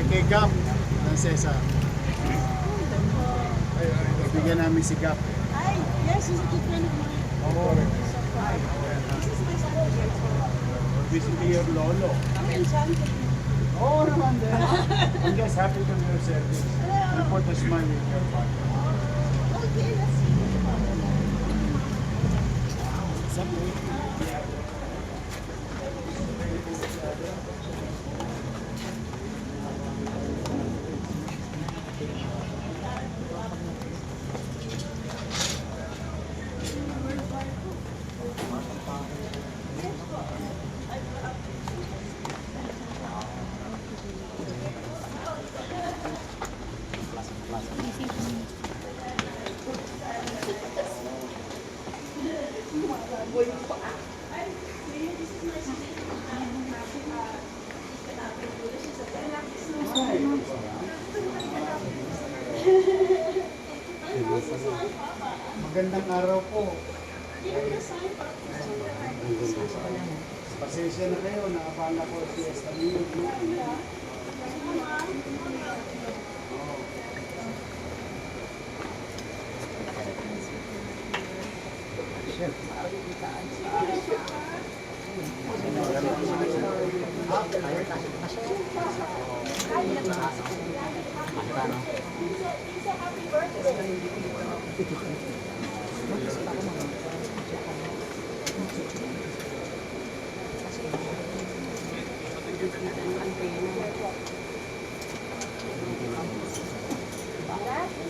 Kay Gap ng Cesar. Bigyan namin si Gap. Hi, yes, he's a good friend of mine. Oo. This is my son. Visiting your lolo. Oo naman din. I'm just happy to be your service. And put a smile in your face. Okay, let's see. Magandang araw po. Pasensya na kayo, nakapala ko si SW.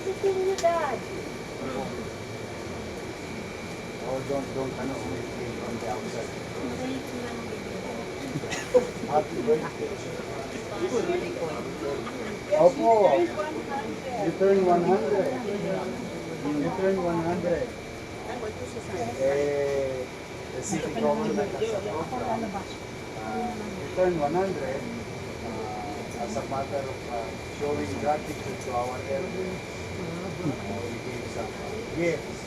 Visiting you, Dad. Oh, don't from the outside. Happy birthday. Opo. You turn 100. You turn 100. The city government has a program. You turn 100 as a matter of showing gratitude to our elders. We gave some gifts.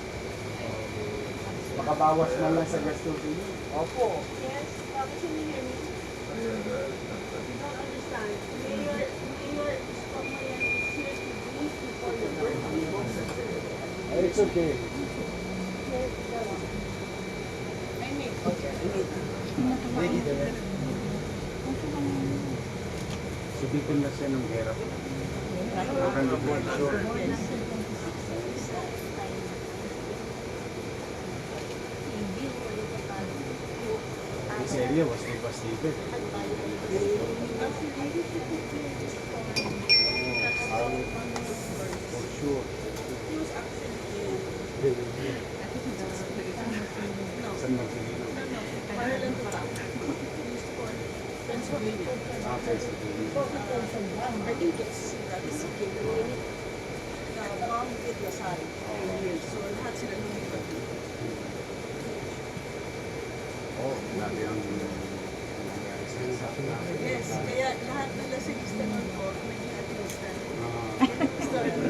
Makabawas na lang sa gastusin. Opo. Yes, can you hear me? I don't understand. Mayor Stockmayan is here to brief before your birthday. It's okay. I make. Lady, the rest. Subitin na siya ng hirap. Huwag kang sure. This area was devastated. For sure. Saan magsilino? Okay, so I think it's the mom did Lasal. So lahat sila nung oh, grabe ang nangyari sa yes, kaya lahat ng lasingista nun po, naging artista.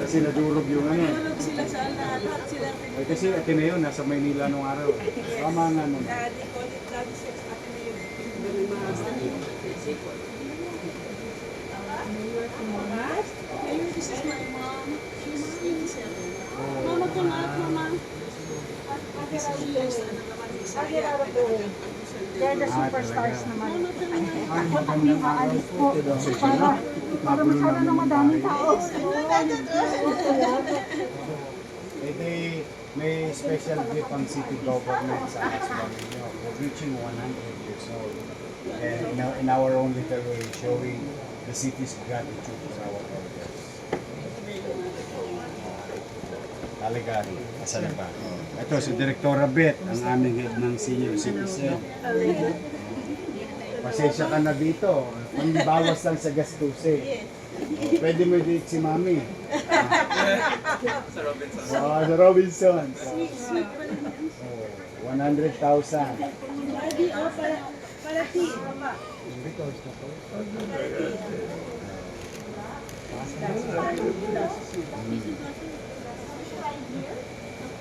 Kasi nadurog yung ano. Tulog sila sa lahat sila. Ay, kasi Ateneo, nasa Maynila nung araw. Tama nga naman. They call it Daddy Sex Ateneo. Mayor, this is my mom. She's 87. Mama, come out, Mama. They're the superstars naman. Ay, magandang araw po. Para masyado ng madaming tao. May special gift ang city government sa husband niyo for reaching 100 years old. And in our own little way, showing the city's gratitude to our elders. Talaga, asan na ba? Ito, si Direktora Beth, ang aming head ng senior citizen. Pasensya ka na dito. Bawas lang sa gastusin. Pwede mo dito si Mami. Sa Robinson. Sa Robinson. Sweet pa naman. 100,000. Para ti.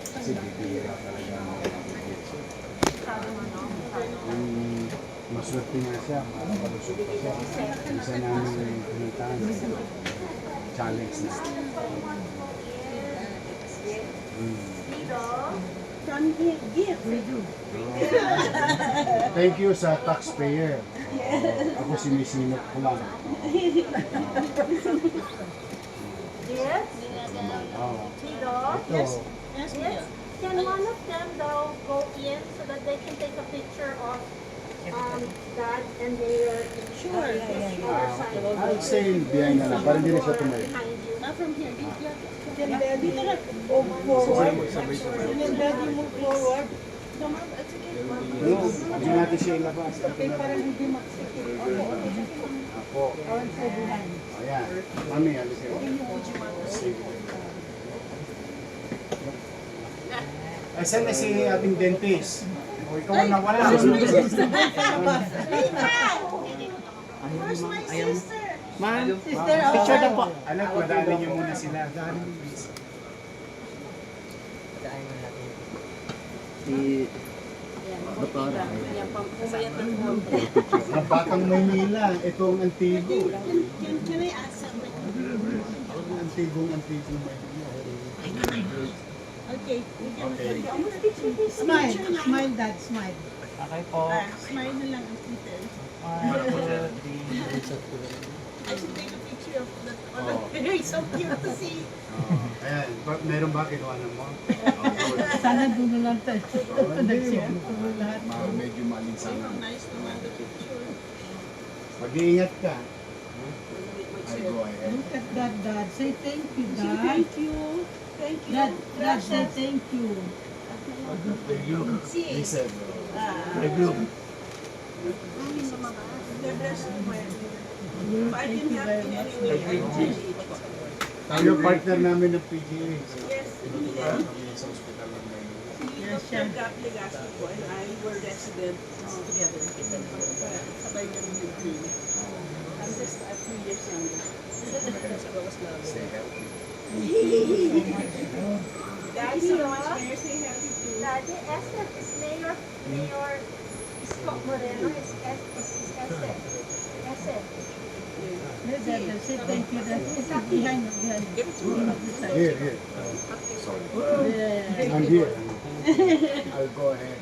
Kasi bibira talaga ang mga Maswerte nga siya, makalusog pa siya. Isa namin pinuntahan. Challenge na. Tito, from here, gift. Thank you sa taxpayer. Ako sinisinok ko lang. Yes? Oh. Tito? Ito, Yes? Can one of them though go in so that they can take a picture of Dad and their other side? I'll stay behind na lang, para hindi na siya tumayo. Behind you. Not from here. Can daddy move forward? Can daddy move forward? No, ma'am, it's okay. No, hindi natin siya ilabas. Okay, parang hindi maksikip. Ako. Ayan. Mami, alis kayo. Sige. Ay, saan na si ating dentist? O, ikaw ang nawala. Where's my sister? Sister, picture na po. Anak, madaanin niyo muna sila. Ang Batang Maynila, ito ang Antigo. Can I ask something? Ang Antigong Maynila. Okay, we can Okay. Smile. Smile, Dad. Smile. Okay po. smile na lang ang Peter. I should take a picture of that one. Very so cute to see. Ayan, meron ba kinuha na mo? Sana doon na lang tayo. Hindi, Lahat. medyo malinsangan. Nice naman the picture. Mag-iingat ka. Ay, go ahead. Look at that, Dad. Say thank you, Dad. Thank you. Thank you. Dad, say thank you. Review. See. Listen. Review. God bless you, my If I can help in any way, I appreciate it. Tayo partner namin ng PGA. Yes, Sa ospital ng Maynila. Dr. Gap Legaspi po and I were residents together. Sabay kami nag-team. I'm just a few years younger. Stay healthy. Daddy, so much Mayor, say happy to. Daddy, Esther is Mayor Scott Moreno is Esther. Esther. Dad, say thank you, Dad. It's not behind. Here, here. Yeah. I'm here. I'll go ahead.